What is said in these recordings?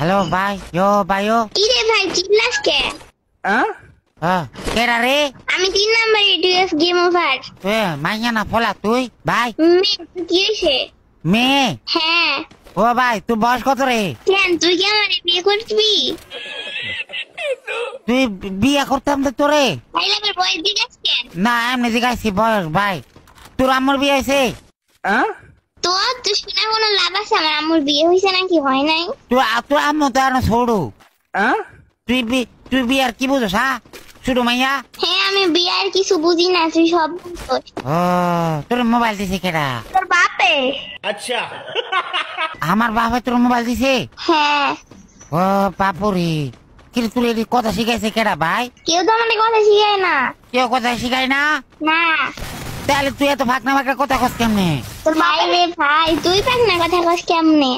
Hello ভাই, ভাইও কি রে ভাই চিল্লাস কে? কেডা রে? আমি 3 নাম্বার এটিএস গেম ওভার। মাইয়া না ফলা তুই ভাই? তুই কি হয়েছে? মেয়ে? হ্যাঁ। ও ভাই তুই বয়স কত রে? কেন তুই কি আমার বিয়ে করবি? তুই বিয়ে করতাম তো তোরে? তাইলে আমার বয়স জিজ্ঞাস কেন? না এমনি জিজ্ঞাসি বয়স ভাই। তোর আম্মুর বিয়ে হয়েছে? তুই শুনে কোনো লাভ আছে? আমার আম্মুর বিয়ে হয়েছে নাকি হয় নাই? তোর আম্মু তো আর ছোড়ু। তুই বিয়ার কি বুঝোস? হ্যাঁ ছোট মাইয়া? হ্যাঁ আমি বিয়ার কিছু বুঝি না, তুই সব বুঝছিস। ও তোর মোবাইল দিছে কেডা? তোর বাপে। আচ্ছা আমার বাপে তোর মোবাইল দিছে? হ্যাঁ। ও বাপুরি, কিন্তু তোর এটি কথা শিখাইছে কেডা ভাই? কেউ তো আমাদের কথা শিখায় না। কেউ কথা শিখাই না? না। তাহলে তুই এত ফাঁকনা ফাঁকনা কথা কস কেমনে? তোর ভাই রে ভাই, তুই পাক না কথা কস কেমনে?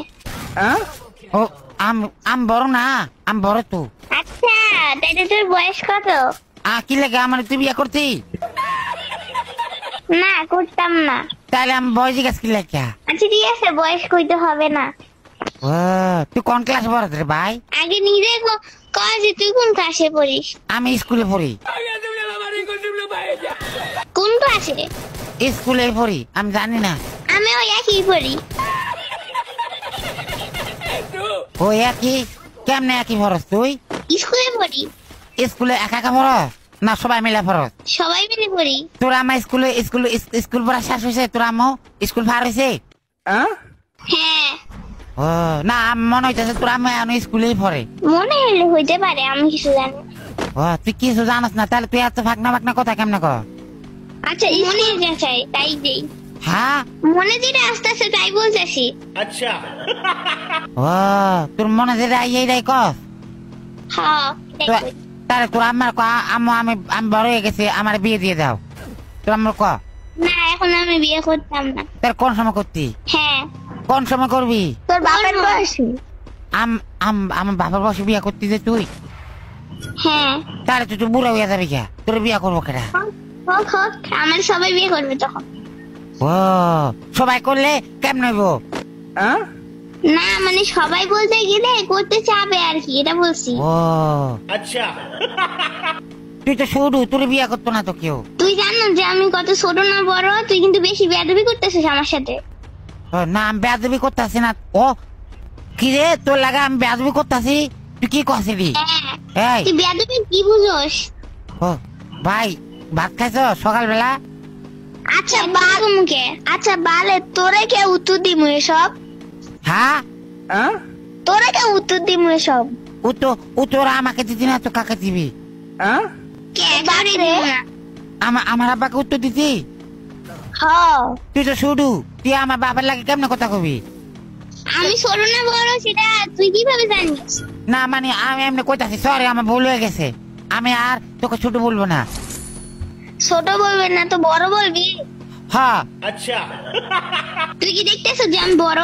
ও আম বড় না, আম বড় তো। আচ্ছা তাইলে তোর বয়স কত? কি লাগে আমার তুই বিয়ে করতি? না করতাম না। তাহলে আমি বয়স জিজ্ঞাসা কি লাগে? আচ্ছা ঠিক আছে, বয়স কইতে হবে না। ও তুই কোন ক্লাস পড়াস রে ভাই? আগে নিজে কয় যে তুই কোন ক্লাসে পড়িস? আমি স্কুলে পড়ি। কোন ক্লাসে? স্কুলে পড়ি, আমি জানি না। আমি ওই একই পড়ি। ও একই? কেমনে একই পড়স তুই? স্কুলে পড়ি। স্কুলে একা একা পড়স না সবাই মিলে পড়স? সবাই মিলে পড়ি। তোর আমার স্কুল পড়া শেষ হয়েছে? তোর আম্মু স্কুল পার হয়েছে? হ্যাঁ। ও না মনে হইতেছে তোর আম্মু এখন স্কুলেই পড়ে। মনে হলে হইতে পারে, আমি কিছু জানি। ও তুই কিছু জানাস না, তাহলে তুই এত ফাঁকনা ফাঁকনা কথা কেমনে কর? আচ্ছা মনে যাচাই তাই দেই। হ্যাঁ মনে যেটা আস্তে আস্তে তাই বলতেছি। আচ্ছা ও তোর মনে যেটা এইটাই কস? হ্যাঁ তাহলে তোর আম্মার আম্মু আমি বড় হয়ে গেছি, আমার বিয়ে দিয়ে দাও। তোর আম্মার ক না, এখন আমি বিয়ে করতাম না। তার কোন সময় করতি? হ্যাঁ। কোন সময় করবি? তোর বাবার বয়সী। আমার বাবার বয়সে বিয়ে করতি যে তুই? হ্যাঁ। তাহলে তুই বুড়া হইয়া যাবি কে? তোর বিয়ে করবো কেটা? হোক হোক, আমার সবাই বিয়ে করবে তখন। ও সবাই করলে কেমন হইব? না মানে সবাই বলতে গেলে করতে চাবে আর কি, এটা বলছি। ও আচ্ছা তুই তো শুরু, তোর বিয়ে করতো না তো কেউ। তুই জানো যে আমি কত ছোট না বড়? তুই কিন্তু বেশি বেয়াদবি করতেছিস আমার সাথে। না আমি বেয়াদবি করতেছি না। ও কি রে তোর লাগা আমি বেয়াদবি করতেছি? তুই কি করছিলি? হ্যাঁ। তুই বেয়াদবি কি বুঝোস? ও ভাই ভাত খাইছ সকালবেলা? আচ্ছা বাল মুখে। আচ্ছা বালে তোরে কে উত্তর দিমু এসব? হ্যাঁ তোরে কে উত্তর দিমু এসব? তোরা আমাকে দিতি না তো কাকে দিবি? কে কারে দিমু না? আমার আব্বাকে উত্তর দিতি? হ্যাঁ। তুই তো শুধু, তুই আমার বাবার লাগে কেমনে কথা কবি? আমি ছোট না বড় সেটা তুই কিভাবে জানিস? না মানে আমি এমনি কইতাছি, সরি আমার ভুল হয়ে গেছে, আমি আর তোকে ছোট বলবো না। ছোট বলবি না তো বড় বলবি? হ্যাঁ। আচ্ছা তুই কি দেখতেছিস যে আমি বড়?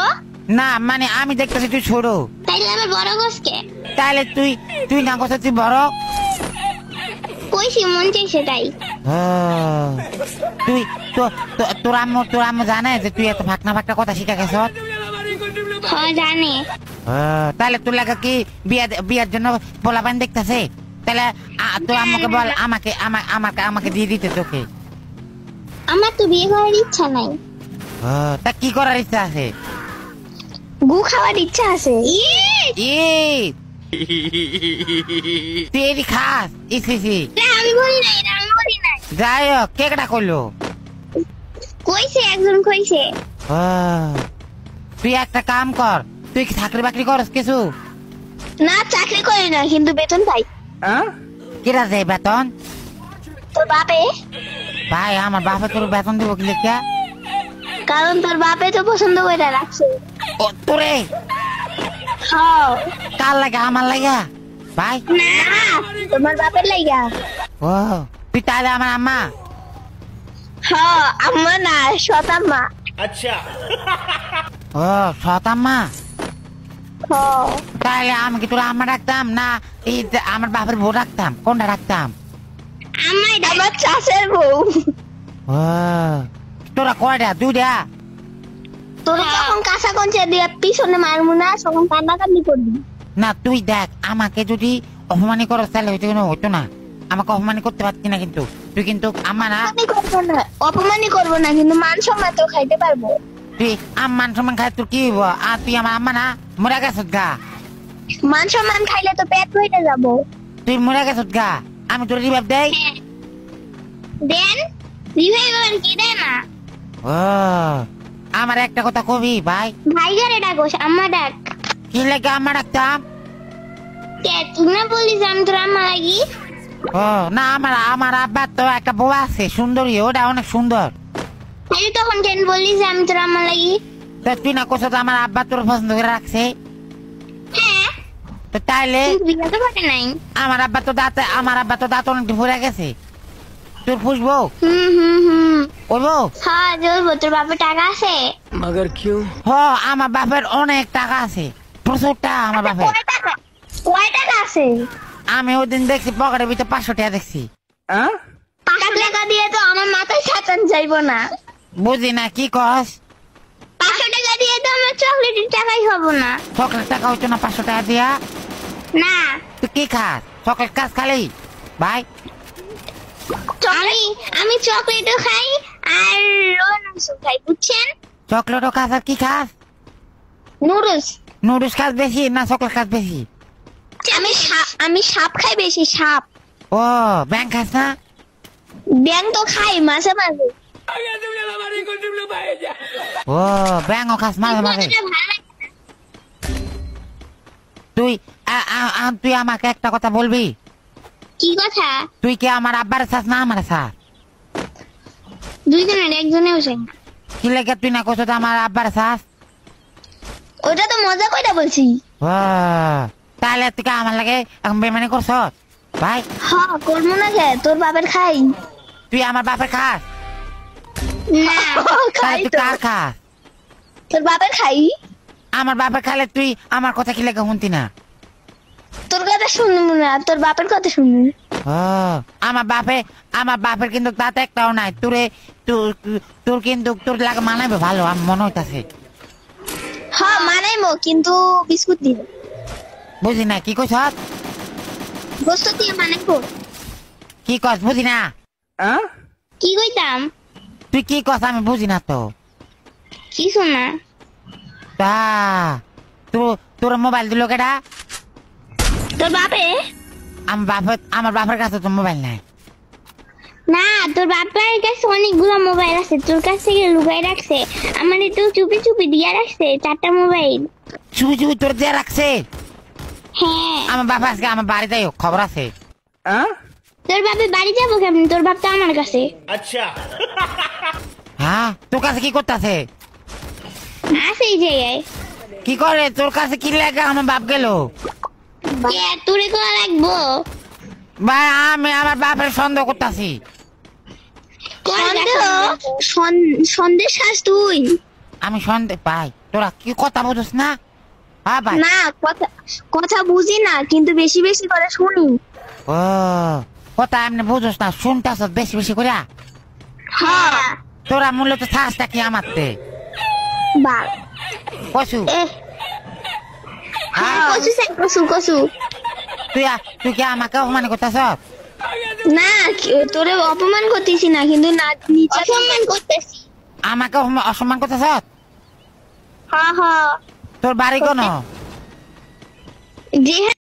না মানে আমি দেখতেছি তুই ছোট। তাইলে আবার বড় গোসকে? তাহলে তুই না কথা তুই বড় কইছি মন চাইছে তাই। তুই তোর আম্মু জানে যে তুই এত ফাঁকনা ফাঁকনা কথা শিখা গেছ? হ্যাঁ জানে। তাহলে তোর লাগা কি বিয়ার জন্য পোলাপান দেখতেছে? তাহলে তোর আম্মুকে বল আমাকে দিয়ে দিতে তোকে। আমার তো বিয়ে করার ইচ্ছা নাই। তা কি করার ইচ্ছা আছে? গু খাওয়ার ইচ্ছা আছে। তুই এটি খাস? আমি বলি নাই, আমি বলি নাই। যাই হোক কেকটা করলো কইছে একজন কইছে। তুই একটা কাম কর, তুই কি চাকরি বাকরি করস কিছু? না চাকরি করি না, কিন্তু বেতন পাই। কিরা যায় বেতন? তোর বাপে। ভাই আমার বাপে তোর বেতন দিব কি লেখা? কারণ তোর বাপে তো পছন্দ করে রাখছে। ও তোরে? হ্যাঁ। কার লাগা? আমার লাগা ভাই? না তোমার বাপের লাগা। ও তুই তাহলে আমার আম্মা? হ্যাঁ আম্মা না, সতাম্মা। আচ্ছা ও সৎ আম্মা? হ্যাঁ। তাহলে আমি কি তোর আম্মা রাখতাম না এই আমার বাপের বউ রাখতাম? কোনটা রাখতাম? আমার চাষের বউ। ও তোরা কয়টা? দুইটা? তোর যখন কাঁচা কঞ্চা দিয়ে পিছনে মারমু না, তখন কান্নাকান্দি করবি। না তুই দেখ আমাকে যদি অপমানি করো তাহলে হইতো না, আমাকে অপমানি করতে পারছি না কিন্তু তুই কিন্তু আমার অপমানই করবো না কিন্তু মান সম্মান তো খাইতে পারবো। তুই মান সম্মান খাই তোর কি হইব? আর তুই আমার আম্মা না মরে গেছত গা, মান সম্মান খাইলে তো পেট ভরে যাবো। তুই মরে গেছত গা, আমি তোর রিভাইভ দেই। দেন রিভাইভ কি দেয় না? ও আমার একটা কথা কবি ভাই। ভাই ঘরে ডাকোস, আম্মা ডাক। কি লাগে আম্মা ডাকতাম? তুই না বলিস আমি তোর আম্মা লাগি? ও না আমার আব্বার তো একটা বউ আছে সুন্দরী, ওটা অনেক সুন্দর। তুই তখন কেন বলিস আমি তোর আম্মা লাগি? তো তুই না কোথাও আমার আব্বা তোর পছন্দ করে রাখছে, হ্যাঁ তো তাইলে বিয়ে তো করে নাই। আমার আব্বা তো দাঁত অনেক ফুরে গেছে, তোর ফুসবো ওইবো? হ্যাঁ জলবো। তোর বাপের টাকা আছে? मगर क्यों? হ আমার বাপের অনেক টাকা আছে, প্রচুর টাকা আমার বাপের। কয় টাকা আছে? আমি ওই দিন দেখছি পকেটের ভিতরে 500 টাকা দেখছি। 500 টাকা দিয়ে তো আমার মাথায় সাতান যাইবো না। বুঝি না কি কস? 500 টাকা দিয়ে তো আমার চকলেটের টাকাই হবো না। চকলেট টাকা হইতো না 500 টাকা দিয়া? না তুই কি খাস? চকলেট খাস খালি ভাই? আমি চকলেটও খাই আর রোনাসও খাই, বুঝছেন? চকলেটও খাস আর কি খাস? নুডলস। নুডলস খাস বেশি না চকলেট খাস বেশি? আমি সাপ খাই বেশি, সাপ। ও ব্যাং খাস না? ব্যাং তো খাই মাঝে মাঝে। ও ব্যাংও খাস মাঝে মাঝে? এটা ভালো লাগে না। তুই আমাকে একটা কথা বলবি? কি কথা? তুই কি আমার আব্বার চাস না আমার চাস? দুইজনের একজনে বসে। কি লেগে তুই না কোথাও আমার আব্বার চাস? ওটা তো মজা কইরা বলছি। ও তাহলে তুই কি আমার লাগে এখন বেমানি করছ ভাই? হ্যাঁ করবো না কে? তোর বাপের খাই। তুই আমার বাপের খাস? না তাহলে তুই কার খাস? তোর বাপের খাই। আমার বাপের খালে তুই আমার কথা কি লেগে শুনতি না? তোর কথা শুনবো না, তোর বাপের কথা শুনবো। ও আমার বাপের কিন্তু তাতে একটাও নাই। তোর কিন্তু তোর লাগে মানাবে ভালো আমার মনে হইতাছে। হ্যাঁ মানাইমো কিন্তু বিস্কুট দিব। বুঝি না কি কইছ? বস্তু দিয়ে মানাইবো। কি কস বুঝি না? কি কইতাম? তুই কি কস আমি বুঝি না তো। কিছু না। তা তোর মোবাইল দিল কেডা? তোর বাপে? আমার বাপের কাছে তো মোবাইল নাই। না তোর বাপের কাছে অনেকগুলো মোবাইল আছে, তোর কাছ থেকে লুকাই রাখছে। আমার একটু চুপি চুপি দিয়ে রাখছে 4টা মোবাইল। চুপি চুপি তোর দিয়ে রাখছে? হ্যাঁ। আমার বাবা আজকে আমার বাড়িতে খবর আছে। তোর বাপে বাড়ি যাবো কেমন? তোর বাপ তো আমার কাছে। अच्छा হ্যাঁ তোর কাছে কি করতেছে? আছে এই জায়গায়। কি করে তোর কাছে কি লাগে? আমার বাপ গেল তোরে কোয়া লাগবো ভাই, আমি আমার বাপের সন্দেহ করতেছি। সন্দেশ খাস তুই? আমি সন্দেহ পাই। তোরা কি কথা বুঝছ না? হ্যাঁ ভাই না কথা বুঝি না কিন্তু বেশি বেশি করে শুনি। ও কথা এমনি বুঝছ না, শুনতেছ বেশি বেশি করে। হ্যাঁ তোরা মূলত শ্বাসটা কি আমারতে বাল কসু? কসু কসু। তুই কি আমাকে অপমান করতেছ? না তোরে অপমান করতেছি না কিন্তু না নিচে অপমান করতেছি। আমাকে অসম্মান করতেছ? হ্যাঁ হ্যাঁ। তোর বাড়ি কোন? যে